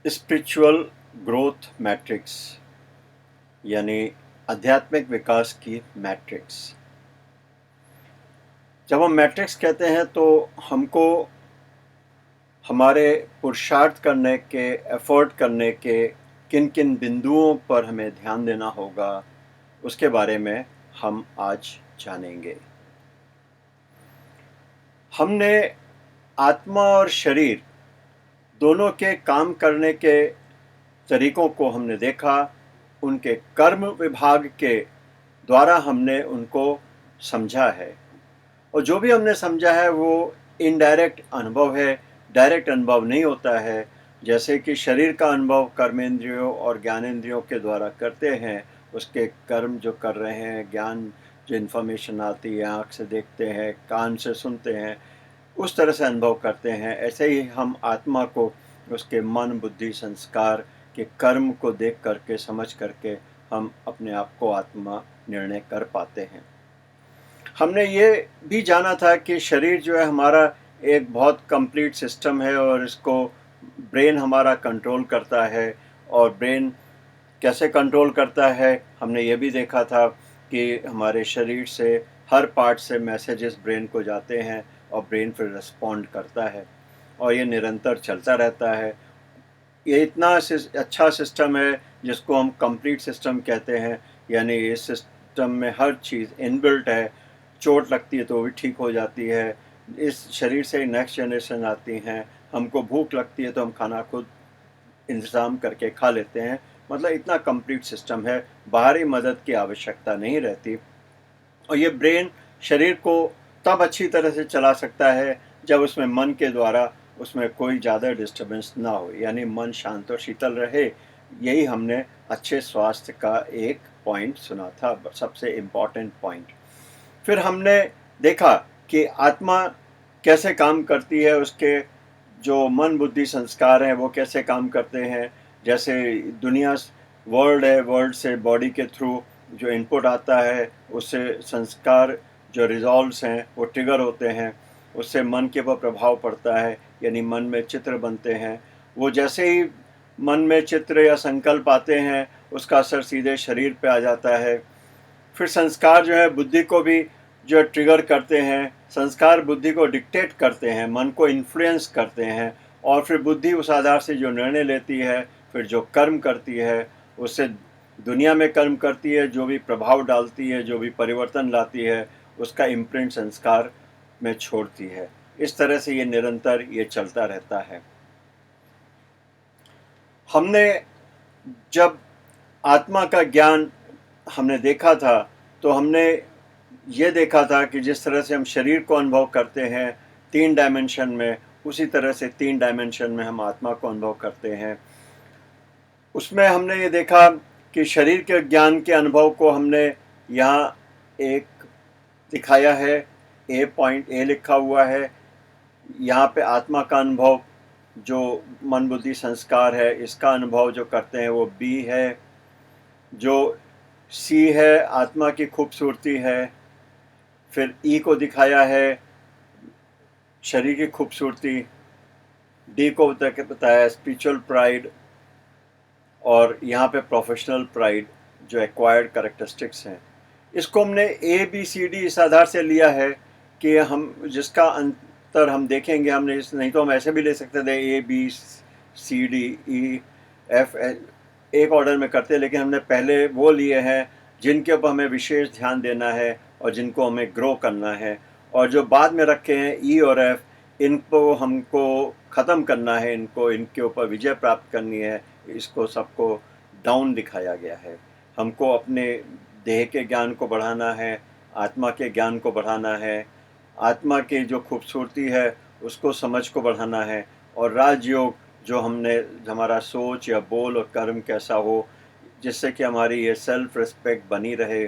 Spiritual growth matrix यानी आध्यात्मिक विकास की मैट्रिक्स। जब हम मैट्रिक्स कहते हैं तो हमको हमारे पुरुषार्थ करने के, एफर्ट करने के किन किन बिंदुओं पर हमें ध्यान देना होगा, उसके बारे में हम आज जानेंगे। हमने आत्मा और शरीर दोनों के काम करने के तरीकों को हमने देखा, उनके कर्म विभाग के द्वारा हमने उनको समझा है, और जो भी हमने समझा है वो इनडायरेक्ट अनुभव है, डायरेक्ट अनुभव नहीं होता है। जैसे कि शरीर का अनुभव कर्मेंद्रियों और ज्ञानेंद्रियों के द्वारा करते हैं, उसके कर्म जो कर रहे हैं, ज्ञान जो इन्फॉर्मेशन आती है, आँख से देखते हैं, कान से सुनते हैं, उस तरह से अनुभव करते हैं। ऐसे ही हम आत्मा को उसके मन, बुद्धि, संस्कार के कर्म को देख करके, समझ करके हम अपने आप को आत्मा निर्णय कर पाते हैं। हमने ये भी जाना था कि शरीर जो है हमारा एक बहुत कंप्लीट सिस्टम है, और इसको ब्रेन हमारा कंट्रोल करता है। और ब्रेन कैसे कंट्रोल करता है, हमने ये भी देखा था कि हमारे शरीर से हर पार्ट से मैसेजेस ब्रेन को जाते हैं, और ब्रेन फिर रिस्पॉन्ड करता है, और ये निरंतर चलता रहता है। ये इतना अच्छा सिस्टम है जिसको हम कंप्लीट सिस्टम कहते हैं, यानी इस सिस्टम में हर चीज़ इनबिल्ट है। चोट लगती है तो वो भी ठीक हो जाती है, इस शरीर से नेक्स्ट जनरेशन आती हैं, हमको भूख लगती है तो हम खाना खुद इंतज़ाम करके खा लेते हैं। मतलब इतना कंप्लीट सिस्टम है, बाहरी मदद की आवश्यकता नहीं रहती। और ये ब्रेन शरीर को तब अच्छी तरह से चला सकता है जब उसमें मन के द्वारा उसमें कोई ज़्यादा डिस्टर्बेंस ना हो, यानी मन शांत और शीतल रहे। यही हमने अच्छे स्वास्थ्य का एक पॉइंट सुना था, सबसे इम्पॉर्टेंट पॉइंट। फिर हमने देखा कि आत्मा कैसे काम करती है, उसके जो मन, बुद्धि, संस्कार हैं वो कैसे काम करते हैं। जैसे दुनिया वर्ल्ड है, वर्ल्ड से बॉडी के थ्रू जो इनपुट आता है, उससे संस्कार जो रिजॉल्व्स हैं वो ट्रिगर होते हैं, उससे मन के ऊपर प्रभाव पड़ता है, यानी मन में चित्र बनते हैं। वो जैसे ही मन में चित्र या संकल्प आते हैं, उसका असर सीधे शरीर पे आ जाता है। फिर संस्कार जो है बुद्धि को भी जो ट्रिगर करते हैं, संस्कार बुद्धि को डिक्टेट करते हैं, मन को इन्फ्लुएंस करते हैं, और फिर बुद्धि उस आधार से जो निर्णय लेती है, फिर जो कर्म करती है, उससे दुनिया में कर्म करती है, जो भी प्रभाव डालती है, जो भी परिवर्तन लाती है, उसका इम्प्रिंट संस्कार में छोड़ती है। इस तरह से ये निरंतर ये चलता रहता है। हमने जब आत्मा का ज्ञान हमने देखा था, तो हमने ये देखा था कि जिस तरह से हम शरीर को अनुभव करते हैं 3 डायमेंशन में, उसी तरह से 3 डायमेंशन में हम आत्मा को अनुभव करते हैं। उसमें हमने ये देखा कि शरीर के ज्ञान के अनुभव को हमने यहाँ एक दिखाया है, A लिखा हुआ है। यहाँ पे आत्मा का अनुभव जो मन, बुद्धि, संस्कार है, इसका अनुभव जो करते हैं वो B है। जो C है आत्मा की खूबसूरती है। फिर E को दिखाया है शरीर की खूबसूरती। D को बताया स्पिरिचुअल प्राइड, और यहाँ पे प्रोफेशनल प्राइड जो एक्वायर्ड कैरेक्टरिस्टिक्स हैं। इसको हमने ABCD इस आधार से लिया है कि हम जिसका अंतर हम देखेंगे, हमने नहीं तो हम ऐसे भी ले सकते थे ABCDEF एक ऑर्डर में करते, लेकिन हमने पहले वो लिए हैं जिनके ऊपर हमें विशेष ध्यान देना है और जिनको हमें ग्रो करना है, और जो बाद में रखे हैं E और F, इनको हमको ख़त्म करना है, इनके ऊपर विजय प्राप्त करनी है। इसको सबको डाउन दिखाया गया है। हमको अपने देह के ज्ञान को बढ़ाना है, आत्मा के ज्ञान को बढ़ाना है, आत्मा की जो खूबसूरती है उसको समझ को बढ़ाना है, और राजयोग जो हमारा सोच या बोल और कर्म कैसा हो, जिससे कि हमारी ये सेल्फ रिस्पेक्ट बनी रहे,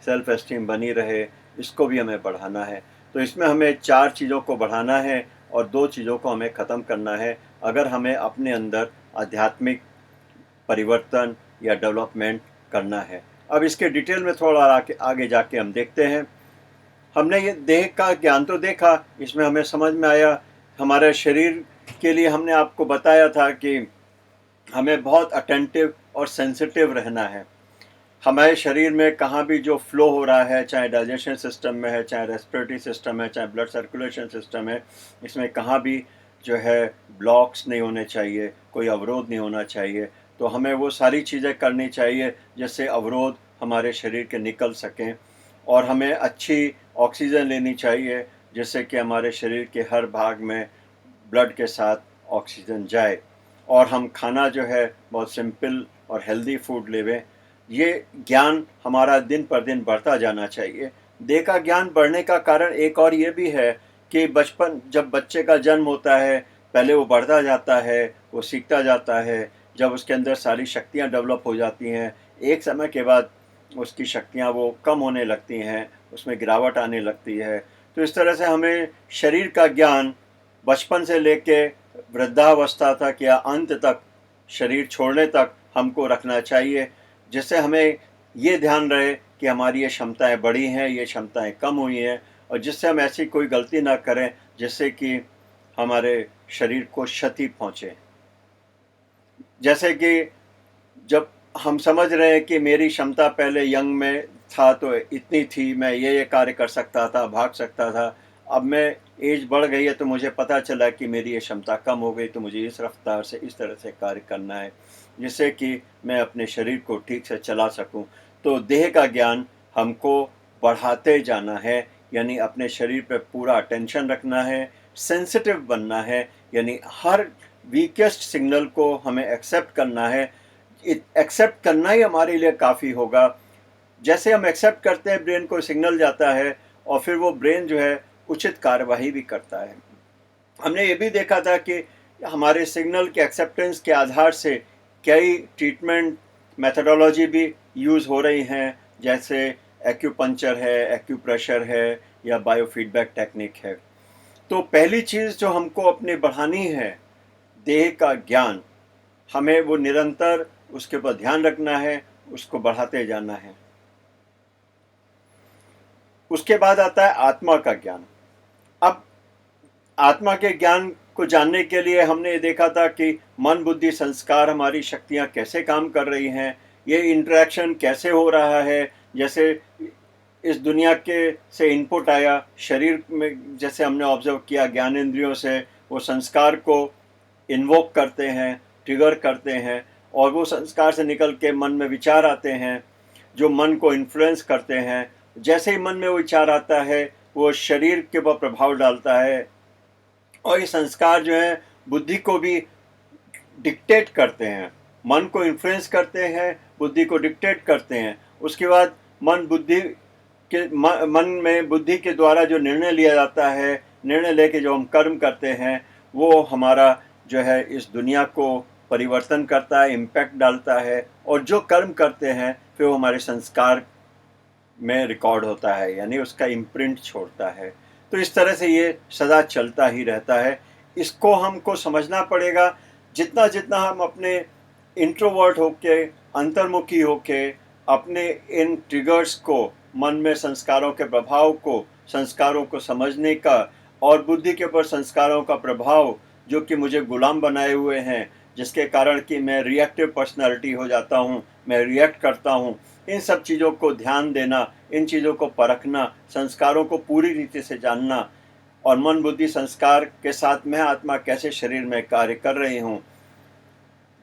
सेल्फ एस्टीम बनी रहे, इसको भी हमें बढ़ाना है। तो इसमें हमें 4 चीज़ों को बढ़ाना है और 2 चीज़ों को हमें ख़त्म करना है, अगर हमें अपने अंदर आध्यात्मिक परिवर्तन या डेवलपमेंट करना है। अब इसके डिटेल में थोड़ा आगे जाके हम देखते हैं। हमने ये देह का ज्ञान तो देखा, इसमें हमें समझ में आया हमारे शरीर के लिए हमने आपको बताया था कि हमें बहुत अटेंटिव और सेंसिटिव रहना है। हमारे शरीर में कहाँ भी जो फ्लो हो रहा है, चाहे डाइजेशन सिस्टम में है, चाहे रेस्पिरेटरी सिस्टम है, चाहे ब्लड सर्कुलेशन सिस्टम है, इसमें कहाँ भी जो है ब्लॉक्स नहीं होने चाहिए, कोई अवरोध नहीं होना चाहिए। तो हमें वो सारी चीज़ें करनी चाहिए जिससे अवरोध हमारे शरीर के निकल सकें, और हमें अच्छी ऑक्सीजन लेनी चाहिए जिससे कि हमारे शरीर के हर भाग में ब्लड के साथ ऑक्सीजन जाए। और हम खाना जो है बहुत सिंपल और हेल्दी फूड लेवें। ये ज्ञान हमारा दिन पर दिन बढ़ता जाना चाहिए। देह का ज्ञान बढ़ने का कारण एक और ये भी है कि बचपन जब बच्चे का जन्म होता है, पहले वो बढ़ता जाता है, वो सीखता जाता है। जब उसके अंदर सारी शक्तियाँ डेवलप हो जाती हैं, एक समय के बाद उसकी शक्तियाँ वो कम होने लगती हैं, उसमें गिरावट आने लगती है। तो इस तरह से हमें शरीर का ज्ञान बचपन से लेके वृद्धावस्था तक या अंत तक, शरीर छोड़ने तक हमको रखना चाहिए, जिससे हमें ये ध्यान रहे कि हमारी ये क्षमताएं बढ़ी हैं, ये क्षमताएं कम हुई हैं, और जिससे हम ऐसी कोई गलती ना करें जिससे कि हमारे शरीर को क्षति पहुंचे। जैसे कि जब हम समझ रहे हैं कि मेरी क्षमता पहले यंग में था तो इतनी थी, मैं ये कार्य कर सकता था, भाग सकता था। अब मैं एज बढ़ गई है तो मुझे पता चला कि मेरी ये क्षमता कम हो गई, तो मुझे इस रफ्तार से इस तरह से कार्य करना है जिससे कि मैं अपने शरीर को ठीक से चला सकूं। तो देह का ज्ञान हमको बढ़ाते जाना है, यानी अपने शरीर पर पूरा अटेंशन रखना है, सेंसिटिव बनना है, यानी हर वीकेस्ट सिग्नल को हमें एक्सेप्ट करना है। एक्सेप्ट करना ही हमारे लिए काफ़ी होगा। जैसे हम एक्सेप्ट करते हैं, ब्रेन को सिग्नल जाता है और फिर वो ब्रेन जो है उचित कार्यवाही भी करता है। हमने ये भी देखा था कि हमारे सिग्नल के एक्सेप्टेंस के आधार से कई ट्रीटमेंट मेथडोलॉजी भी यूज़ हो रही हैं, जैसे एक्यूपंक्चर है, एक्यूप्रेशर है, या बायोफीडबैक टेक्निक है। तो पहली चीज़ जो हमको अपनी बढ़ानी है, देह का ज्ञान, हमें वो निरंतर उसके ऊपर ध्यान रखना है, उसको बढ़ाते जाना है। उसके बाद आता है आत्मा का ज्ञान। अब आत्मा के ज्ञान को जानने के लिए हमने ये देखा था कि मन, बुद्धि, संस्कार, हमारी शक्तियाँ कैसे काम कर रही हैं, ये इंटरेक्शन कैसे हो रहा है। जैसे इस दुनिया के से इनपुट आया शरीर में, जैसे हमने ऑब्जर्व किया ज्ञान इंद्रियों से, वो संस्कार को इन्वोक करते हैं, ट्रिगर करते हैं, और वो संस्कार से निकल के मन में विचार आते हैं जो मन को इन्फ्लुएंस करते हैं। जैसे ही मन में वो विचार आता है, वो शरीर के ऊपर प्रभाव डालता है, और ये संस्कार जो है बुद्धि को भी डिक्टेट करते हैं, मन को इन्फ्लुएंस करते हैं, बुद्धि को डिक्टेट करते हैं। उसके बाद मन में बुद्धि के द्वारा जो निर्णय लिया जाता है, निर्णय लेके जो हम कर्म करते हैं, वो हमारा जो है इस दुनिया को परिवर्तन करता है, इम्पैक्ट डालता है, और जो कर्म करते हैं फिर वो हमारे संस्कार में रिकॉर्ड होता है, यानी उसका इम्प्रिंट छोड़ता है। तो इस तरह से ये सदा चलता ही रहता है। इसको हमको समझना पड़ेगा। जितना जितना हम अपने इंट्रोवर्ट होके, अंतर्मुखी होके, अपने इन ट्रिगर्स को, मन में संस्कारों के प्रभाव को, संस्कारों को समझने का, और बुद्धि के ऊपर संस्कारों का प्रभाव जो कि मुझे गुलाम बनाए हुए हैं, जिसके कारण कि मैं रिएक्टिव पर्सनालिटी हो जाता हूँ, मैं रिएक्ट करता हूँ, इन सब चीज़ों को ध्यान देना, इन चीज़ों को परखना, संस्कारों को पूरी रीति से जानना, और मन, बुद्धि, संस्कार के साथ मैं आत्मा कैसे शरीर में कार्य कर रही हूँ,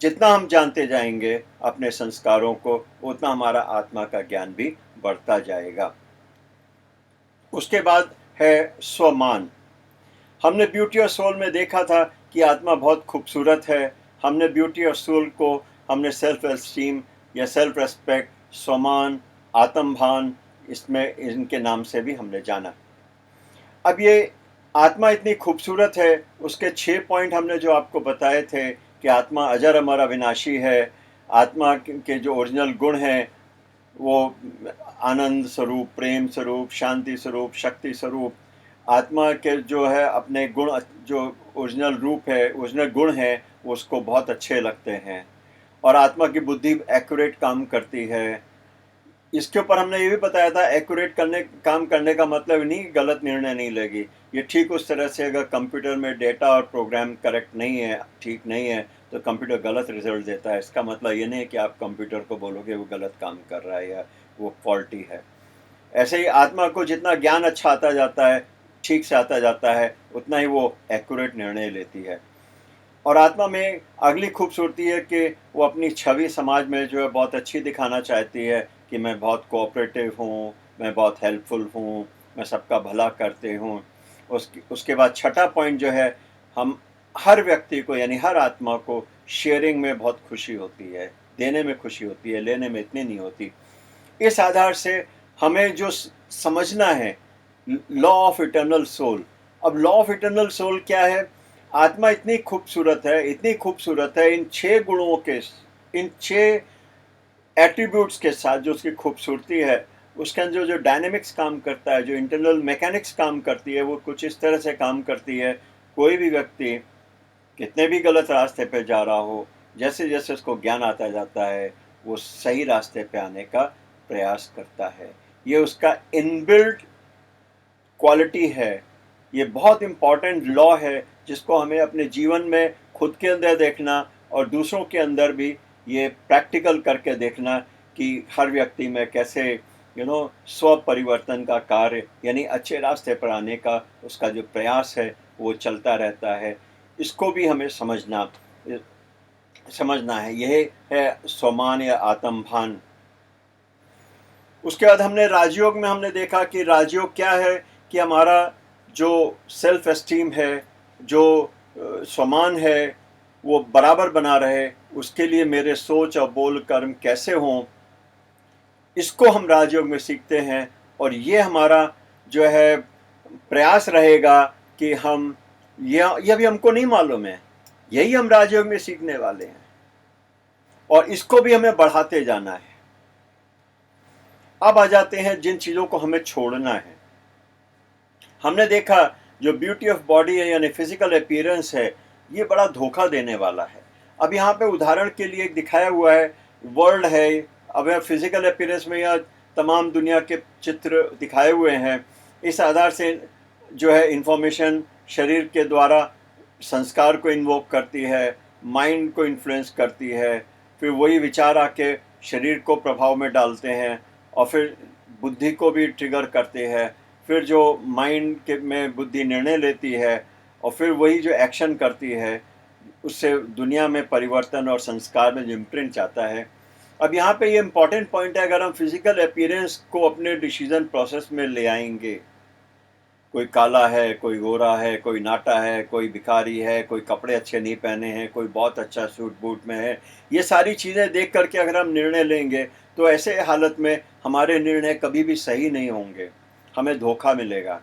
जितना हम जानते जाएंगे अपने संस्कारों को, उतना हमारा आत्मा का ज्ञान भी बढ़ता जाएगा। उसके बाद है स्वमान। हमने ब्यूटी ऑफ सोल में देखा था कि आत्मा बहुत खूबसूरत है। हमने ब्यूटी ऑफ सोल को हमने सेल्फ एस्टीम या सेल्फ रेस्पेक्ट, स्वमान, आत्मभान, इसमें इनके नाम से भी हमने जाना। अब ये आत्मा इतनी खूबसूरत है, उसके 6 पॉइंट हमने जो आपको बताए थे कि आत्मा अजर अमर अविनाशी है, आत्मा के जो ओरिजिनल गुण हैं वो आनंद स्वरूप, प्रेम स्वरूप, शांति स्वरूप, शक्ति स्वरूप, आत्मा के जो है अपने गुण, जो ओरिजिनल रूप है, ओरिजिनल गुण है, उसको बहुत अच्छे लगते हैं, और आत्मा की बुद्धि एक्यूरेट काम करती है। इसके ऊपर हमने ये भी बताया था, एक्यूरेट काम करने का मतलब नहीं गलत निर्णय नहीं लेगी। ये ठीक उस तरह से अगर कंप्यूटर में डेटा और प्रोग्राम करेक्ट नहीं है, ठीक नहीं है, तो कंप्यूटर गलत रिजल्ट देता है, इसका मतलब ये नहीं है कि आप कंप्यूटर को बोलोगे वो गलत काम कर रहा है या वो फॉल्टी है। ऐसे ही आत्मा को जितना ज्ञान अच्छा आता जाता है, ठीक से आता जाता है, उतना ही वो एक्यूरेट निर्णय लेती है। और आत्मा में अगली खूबसूरती है कि वो अपनी छवि समाज में जो है बहुत अच्छी दिखाना चाहती है कि मैं बहुत कोऑपरेटिव हूँ, मैं बहुत हेल्पफुल हूँ, मैं सबका भला करते हूँ। उसके बाद छठा पॉइंट जो है, हम हर व्यक्ति को यानी हर आत्मा को शेयरिंग में बहुत खुशी होती है, देने में खुशी होती है, लेने में इतनी नहीं होती। इस आधार से हमें जो समझना है लॉ ऑफ इटर्नल सोल। अब लॉ ऑफ इटर्नल सोल क्या है? आत्मा इतनी खूबसूरत है, इतनी खूबसूरत है, इन 6 गुणों के, इन 6 एट्रीब्यूट्स के साथ जो उसकी खूबसूरती है, उसके अंदर जो डायनेमिक्स काम करता है, जो इंटरनल मैकेनिक्स काम करती है, वो कुछ इस तरह से काम करती है। कोई भी व्यक्ति कितने भी गलत रास्ते पे जा रहा हो, जैसे जैसे उसको ज्ञान आता जाता है, वो सही रास्ते पे आने का प्रयास करता है। ये उसका इनबिल्ट क्वालिटी है। ये बहुत इम्पॉर्टेंट लॉ है जिसको हमें अपने जीवन में खुद के अंदर देखना और दूसरों के अंदर भी ये प्रैक्टिकल करके देखना कि हर व्यक्ति में कैसे स्व परिवर्तन का कार्य यानी अच्छे रास्ते पर आने का उसका जो प्रयास है वो चलता रहता है। इसको भी हमें समझना है। यह है स्वमान या आत्मभान। उसके बाद हमने राजयोग में हमने देखा कि राजयोग क्या है कि हमारा जो सेल्फ एस्टीम है, जो स्वमान है, वो बराबर बना रहे। उसके लिए मेरे सोच और बोल कर्म कैसे हों, इसको हम राजयोग में सीखते हैं। और ये हमारा जो है प्रयास रहेगा कि हम यह भी हमको नहीं मालूम है, यही हम राजयोग में सीखने वाले हैं और इसको भी हमें बढ़ाते जाना है। अब आ जाते हैं जिन चीज़ों को हमें छोड़ना है। हमने देखा जो ब्यूटी ऑफ बॉडी है यानी फिजिकल अपीयरेंस है, ये बड़ा धोखा देने वाला है। अब यहाँ पे उदाहरण के लिए एक दिखाया हुआ है, वर्ल्ड है। अब यह फिजिकल अपीयरेंस में यह तमाम दुनिया के चित्र दिखाए हुए हैं। इस आधार से जो है इंफॉर्मेशन शरीर के द्वारा संस्कार को इन्वोक करती है, माइंड को इन्फ्लुएंस करती है, फिर वही विचार आके शरीर को प्रभाव में डालते हैं और फिर बुद्धि को भी ट्रिगर करते हैं। फिर जो माइंड के में बुद्धि निर्णय लेती है और फिर वही जो एक्शन करती है, उससे दुनिया में परिवर्तन और संस्कार में जो इम्प्रिंट आता है। अब यहाँ पे ये इम्पॉर्टेंट पॉइंट है, अगर हम फिजिकल अपीयरेंस को अपने डिसीजन प्रोसेस में ले आएंगे, कोई काला है, कोई गोरा है, कोई नाटा है, कोई भिखारी है, कोई कपड़े अच्छे नहीं पहने हैं, कोई बहुत अच्छा सूट बूट में है, ये सारी चीज़ें देख करके अगर हम निर्णय लेंगे तो ऐसे हालत में हमारे निर्णय कभी भी सही नहीं होंगे, हमें धोखा मिलेगा।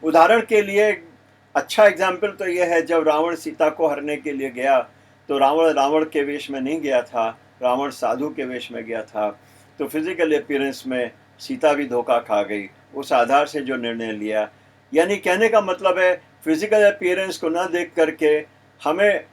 उदाहरण के लिए अच्छा एग्जाम्पल तो यह है, जब रावण सीता को हरने के लिए गया तो रावण के वेश में नहीं गया था, रावण साधु के वेश में गया था। तो फिजिकल अपीयरेंस में सीता भी धोखा खा गई उस आधार से जो निर्णय लिया। यानी कहने का मतलब है फिजिकल अपीयरेंस को ना देख करके हमें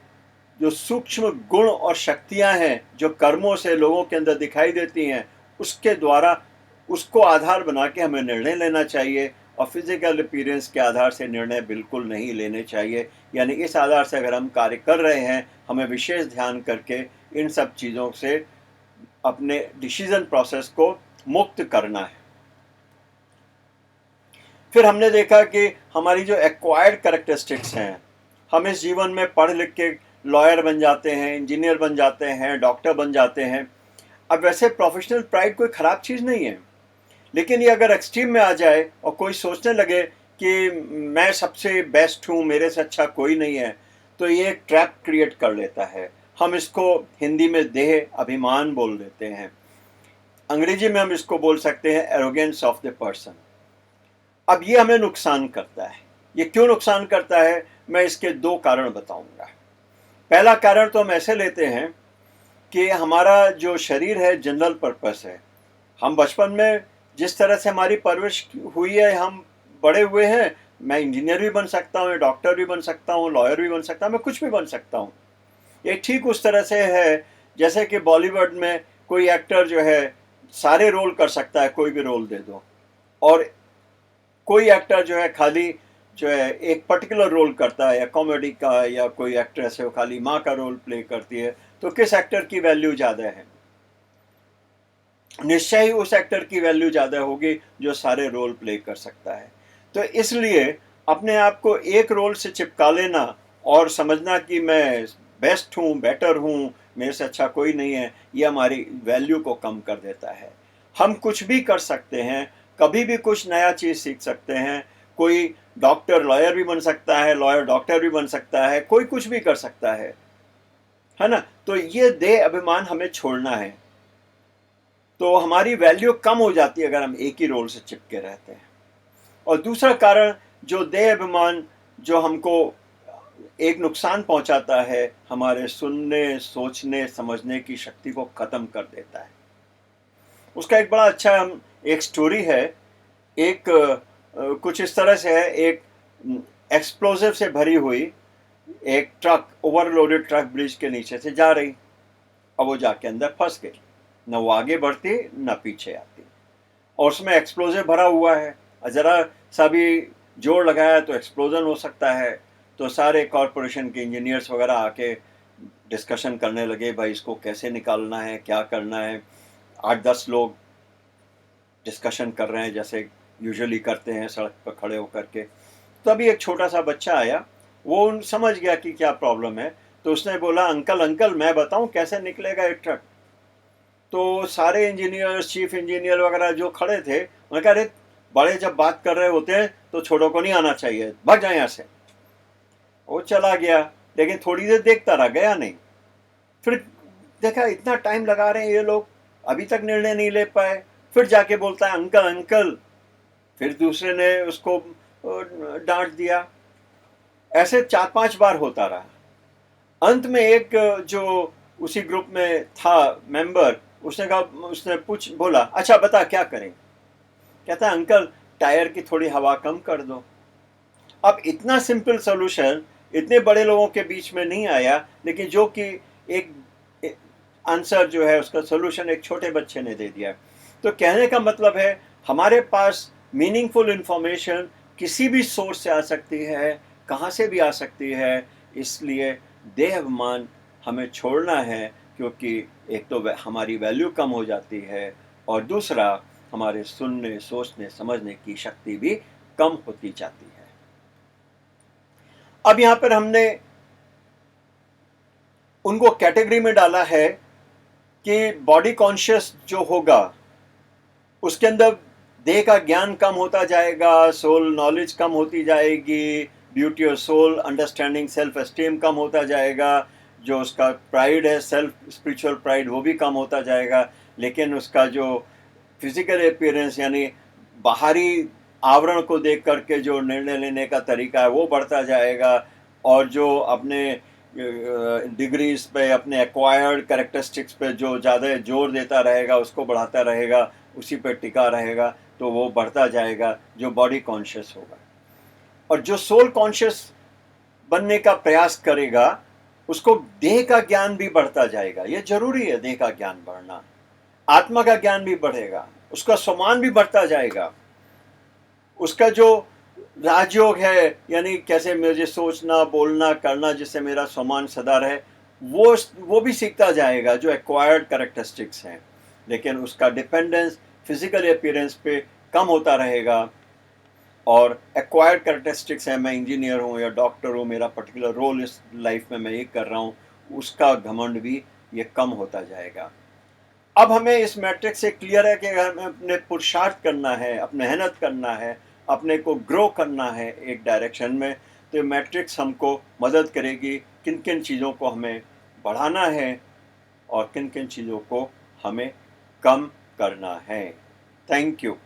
जो सूक्ष्म गुण और शक्तियां हैं जो कर्मों से लोगों के अंदर दिखाई देती हैं, उसके द्वारा उसको आधार बना के हमें निर्णय लेना चाहिए और फिजिकल अपीयरेंस के आधार से निर्णय बिल्कुल नहीं लेने चाहिए। यानी इस आधार से अगर हम कार्य कर रहे हैं, हमें विशेष ध्यान करके इन सब चीज़ों से अपने डिसीजन प्रोसेस को मुक्त करना है। फिर हमने देखा कि हमारी जो एक्वायर्ड कैरेक्टरिस्टिक्स हैं, हम इस जीवन में पढ़ लिख के लॉयर बन जाते हैं, इंजीनियर बन जाते हैं, डॉक्टर बन जाते हैं। अब वैसे प्रोफेशनल प्राइड कोई ख़राब चीज़ नहीं है, लेकिन ये अगर एक्सट्रीम में आ जाए और कोई सोचने लगे कि मैं सबसे बेस्ट हूँ, मेरे से अच्छा कोई नहीं है, तो ये एक ट्रैप क्रिएट कर लेता है। हम इसको हिंदी में देह अभिमान बोल देते हैं, अंग्रेजी में हम इसको बोल सकते हैं एरोगेंस ऑफ द पर्सन। अब ये हमें नुकसान करता है। ये क्यों नुकसान करता है, मैं इसके 2 कारण बताऊंगा। पहला कारण तो हम ऐसे लेते हैं कि हमारा जो शरीर है जनरल पर्पस है। हम बचपन में जिस तरह से हमारी परवरिश हुई है, हम बड़े हुए हैं, मैं इंजीनियर भी बन सकता हूँ, डॉक्टर भी बन सकता हूँ, लॉयर भी बन सकता हूँ, मैं कुछ भी बन सकता हूँ। ये ठीक उस तरह से है जैसे कि बॉलीवुड में कोई एक्टर जो है सारे रोल कर सकता है, कोई भी रोल दे दो, और कोई एक्टर जो है खाली जो है एक पर्टिकुलर रोल करता है, या कॉमेडी का, या कोई एक्ट्रेस है वो खाली माँ का रोल प्ले करती है, तो किस एक्टर की वैल्यू ज़्यादा है? निश्चय ही उस एक्टर की वैल्यू ज़्यादा होगी जो सारे रोल प्ले कर सकता है। तो इसलिए अपने आप को एक रोल से चिपका लेना और समझना कि मैं बेस्ट हूँ, बेटर हूँ, मेरे से अच्छा कोई नहीं है, ये हमारी वैल्यू को कम कर देता है। हम कुछ भी कर सकते हैं, कभी भी कुछ नया चीज़ सीख सकते हैं। कोई डॉक्टर लॉयर भी बन सकता है, लॉयर डॉक्टर भी बन सकता है, कोई कुछ भी कर सकता है ना? तो ये देह अभिमान हमें छोड़ना है। तो हमारी वैल्यू कम हो जाती है अगर हम एक ही रोल से चिपके रहते हैं। और दूसरा कारण जो देह अभिमान जो हमको एक नुकसान पहुंचाता है, हमारे सुनने, सोचने, समझने की शक्ति को खत्म कर देता है। उसका एक बड़ा अच्छा एक स्टोरी है। एक कुछ इस तरह से है, एक एक्सप्लोजिव से भरी हुई एक ट्रक, ओवरलोडेड ट्रक ब्रिज के नीचे से जा रही। अब वो जाके अंदर फंस गई, न वो आगे बढ़ती न पीछे आती, और उसमें एक्सप्लोजिव भरा हुआ है। ज़रा सा भी जोर लगाया तो एक्सप्लोजन हो सकता है। तो सारे कॉरपोरेशन के इंजीनियर्स वगैरह आके डिस्कशन करने लगे, भाई इसको कैसे निकालना है, क्या करना है। 8-10 लोग डिस्कशन कर रहे हैं जैसे यूजुअली करते हैं सड़क पर खड़े होकर के। तभी एक छोटा सा बच्चा आया, वो समझ गया कि क्या प्रॉब्लम है। तो उसने बोला, अंकल अंकल मैं बताऊं कैसे निकलेगा एक ट्रक। तो सारे इंजीनियर, चीफ इंजीनियर वगैरह जो खड़े थे, उन्होंने कहा, अरे बड़े जब बात कर रहे होते हैं तो छोटों को नहीं आना चाहिए, भाग जाए यहाँ से। वो चला गया, लेकिन थोड़ी देर देखता रह, गया नहीं। फिर देखा इतना टाइम लगा रहे हैं ये लोग, अभी तक निर्णय नहीं ले पाए। फिर जाके बोलता है, अंकल अंकल। फिर दूसरे ने उसको डांट दिया। ऐसे 4-5 बार होता रहा। अंत में एक जो उसी ग्रुप में था मेंबर, उसने कहा, उसने बोला, अच्छा बता क्या करें। कहता है, अंकल टायर की थोड़ी हवा कम कर दो। अब इतना सिंपल सॉल्यूशन इतने बड़े लोगों के बीच में नहीं आया, लेकिन जो कि एक आंसर जो है उसका सॉल्यूशन एक छोटे बच्चे ने दे दिया। तो कहने का मतलब है, हमारे पास मीनिंगफुल इंफॉर्मेशन किसी भी सोर्स से आ सकती है, कहाँ से भी आ सकती है। इसलिए देह अभिमान हमें छोड़ना है, क्योंकि एक तो हमारी वैल्यू कम हो जाती है, और दूसरा हमारे सुनने, सोचने, समझने की शक्ति भी कम होती जाती है। अब यहाँ पर हमने उनको कैटेगरी में डाला है कि बॉडी कॉन्शियस जो होगा उसके अंदर देह का ज्ञान कम होता जाएगा, सोल नॉलेज कम होती जाएगी, beauty of soul understanding, self esteem कम होता जाएगा, जो उसका प्राइड है, सेल्फ स्पिरिचुअल प्राइड, वो भी कम होता जाएगा। लेकिन उसका जो फिजिकल अपीयरेंस यानी बाहरी आवरण को देख करके जो निर्णय लेने का तरीका है वो बढ़ता जाएगा, और जो अपने डिग्रीज पे, अपने एक्वायर्ड कैरेक्टरिस्टिक्स पे जो ज़्यादा जोर देता रहेगा, उसको बढ़ाता रहेगा, उसी पे टिका रहेगा, तो वो बढ़ता जाएगा, जो बॉडी कॉन्शियस होगा। और जो सोल कॉन्शियस बनने का प्रयास करेगा, उसको देह का ज्ञान भी बढ़ता जाएगा। ये जरूरी है, देह का ज्ञान बढ़ना, आत्मा का ज्ञान भी बढ़ेगा, उसका सम्मान भी बढ़ता जाएगा। उसका जो राजयोग है, यानी कैसे मुझे सोचना, बोलना, करना, जिससे मेरा सम्मान सदा रहे, वो भी सीखता जाएगा, जो एक्वायर्ड कैरेक्टरिस्टिक्स हैं। लेकिन उसका डिपेंडेंस फिजिकल अपीयरेंस पे कम होता रहेगा, और एक्वायर्ड कैरेक्टरिस्टिक्स है, मैं इंजीनियर हूँ या डॉक्टर हूँ, मेरा पर्टिकुलर रोल इस लाइफ में मैं ये कर रहा हूँ, उसका घमंड भी ये कम होता जाएगा। अब हमें इस मैट्रिक्स से क्लियर है कि हमें अपने पुरुषार्थ करना है, अपने मेहनत करना है, अपने को ग्रो करना है एक डायरेक्शन में। तो मैट्रिक्स हमको मदद करेगी किन किन चीज़ों को हमें बढ़ाना है और किन किन चीज़ों को हमें कम करना है। Thank you.